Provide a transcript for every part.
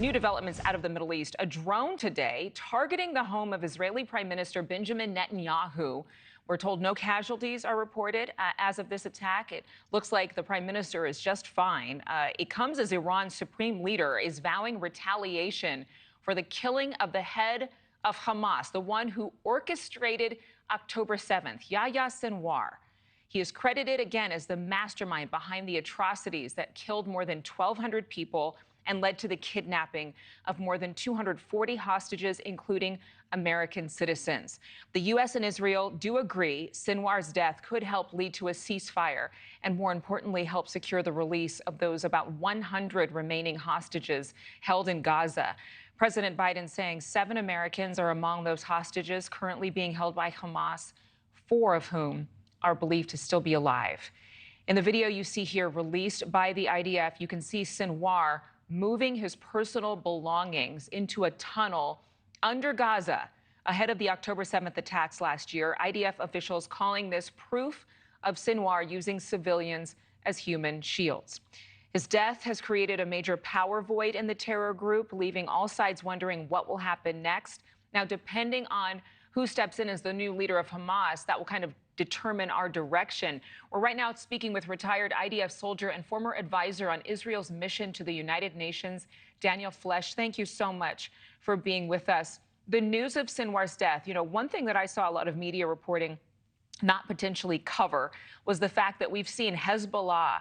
New developments out of the Middle East. A drone today targeting the home of Israeli Prime Minister Benjamin Netanyahu. We're told no casualties are reported as of this attack. It looks like the prime minister is just fine. It comes as Iran's supreme leader is vowing retaliation for the killing of the head of Hamas, the one who orchestrated October 7th, Yahya Sinwar. He is credited again as the mastermind behind the atrocities that killed more than 1,200 people and led to the kidnapping of more than 240 hostages, including American citizens. The U.S. and Israel do agree Sinwar's death could help lead to a ceasefire and, more importantly, help secure the release of those about 100 remaining hostages held in Gaza. President Biden saying 7 Americans are among those hostages currently being held by Hamas, 4 of whom are believed to still be alive. In the video you see here, released by the IDF, you can see Sinwar moving his personal belongings into a tunnel under Gaza ahead of the October 7th attacks last year. IDF officials calling this proof of Sinwar using civilians as human shields. His death has created a major power void in the terror group, leaving all sides wondering what will happen next. Now, depending on who steps in as the new leader of Hamas, that will kind of determine our direction. We're right now speaking with retired IDF soldier and former advisor on Israel's mission to the United Nations, Daniel Flesch. Thank you so much for being with us. The news of Sinwar's death, one thing that I saw a lot of media reporting not potentially cover was the fact that we've seen Hezbollah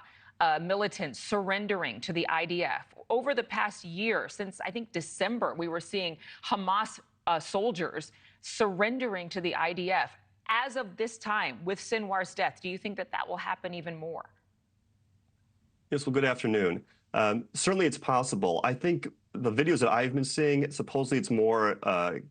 militants surrendering to the IDF. Over the past year, since I think December, we were seeing Hamas soldiers surrendering to the IDF. As of this time, with Sinwar's death, do you think that will happen even more? Yes, well, good afternoon. Certainly it's possible. I think the videos that I've been seeing, supposedly it's more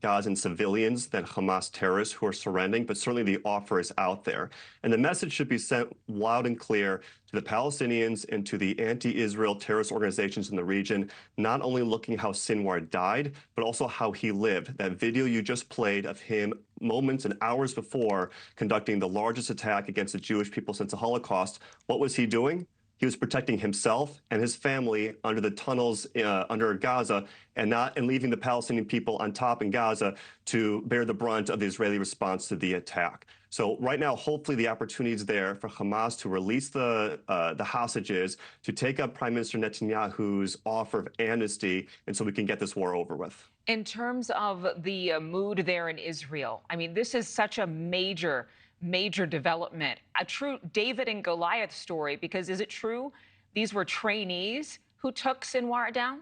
Gazan civilians than Hamas terrorists who are surrendering, but certainly the offer is out there. And the message should be sent loud and clear to the Palestinians and to the anti-Israel terrorist organizations in the region, not only looking how Sinwar died, but also how he lived. That video you just played of him moments and hours before conducting the largest attack against the Jewish people since the Holocaust, what was he doing? He was protecting himself and his family under the tunnels under Gaza and leaving the Palestinian people on top in Gaza to bear the brunt of the Israeli response to the attack. So right now, hopefully the opportunity is there for Hamas to release the hostages, to take up Prime Minister Netanyahu's offer of amnesty, and so we can get this war over with. In terms of the mood there in Israel, I mean, this is such a major development, a true David and Goliath story, because is it true these were trainees who took Sinwar down?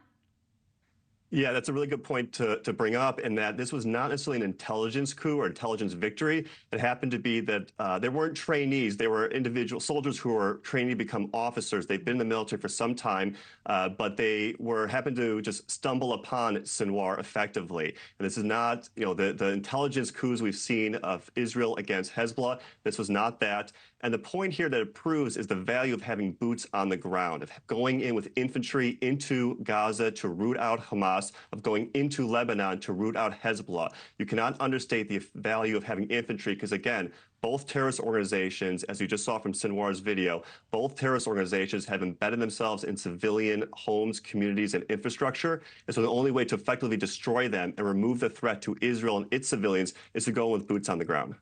Yeah, that's a really good point to bring up, in that this was not necessarily an intelligence coup or intelligence victory. It happened to be that they weren't trainees. They were individual soldiers who were trained to become officers. They've been in the military for some time, but they happened to just stumble upon Sinwar effectively. And this is not, the intelligence coups we've seen of Israel against Hezbollah. This was not that. And the point here that it proves is the value of having boots on the ground, of going in with infantry into Gaza to root out Hamas, of going into Lebanon to root out Hezbollah. You cannot understate the value of having infantry because, again, both terrorist organizations, as you just saw from Sinwar's video, both terrorist organizations have embedded themselves in civilian homes, communities, and infrastructure. And so the only way to effectively destroy them and remove the threat to Israel and its civilians is to go with boots on the ground.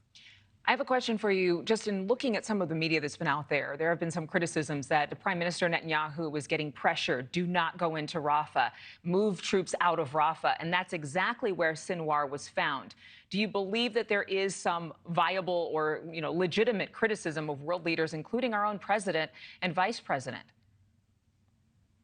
I have a question for you. Just in looking at some of the media that's been out there, there have been some criticisms that the Prime Minister Netanyahu was getting pressured, do not go into Rafah, move troops out of Rafah, and that's exactly where Sinwar was found. Do you believe that there is some viable or legitimate criticism of world leaders, including our own president and vice president?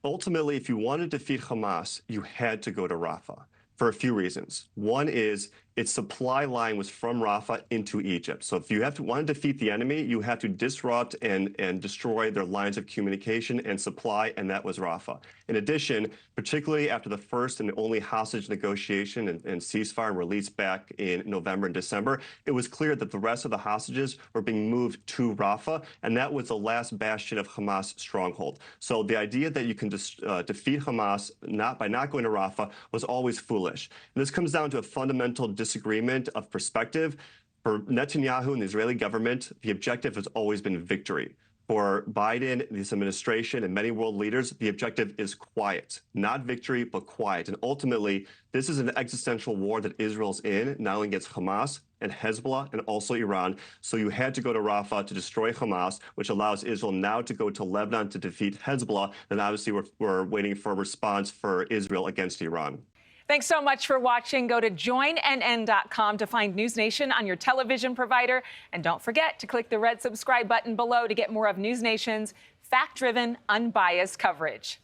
Ultimately, if you wanted to defeat Hamas, you had to go to Rafah for a few reasons. One is its supply line was from Rafah into Egypt. So if you want to defeat the enemy, you have to disrupt and destroy their lines of communication and supply, and that was Rafah. In addition, particularly after the first and only hostage negotiation and ceasefire release back in November and December, it was clear that the rest of the hostages were being moved to Rafah, and that was the last bastion of Hamas' stronghold. So the idea that you can defeat Hamas by not going to Rafah was always foolish. And this comes down to a fundamental disagreement of perspective. For Netanyahu and the Israeli government, the objective has always been victory. For Biden, this administration, and many world leaders, the objective is quiet. Not victory, but quiet. And ultimately, this is an existential war that Israel's in, not only against Hamas and Hezbollah and also Iran. So you had to go to Rafah to destroy Hamas, which allows Israel now to go to Lebanon to defeat Hezbollah. And obviously, we're waiting for a response for Israel against Iran. Thanks so much for watching. Go to joinnn.com to find News Nation on your television provider. And don't forget to click the red subscribe button below to get more of News Nation's fact-driven, unbiased coverage.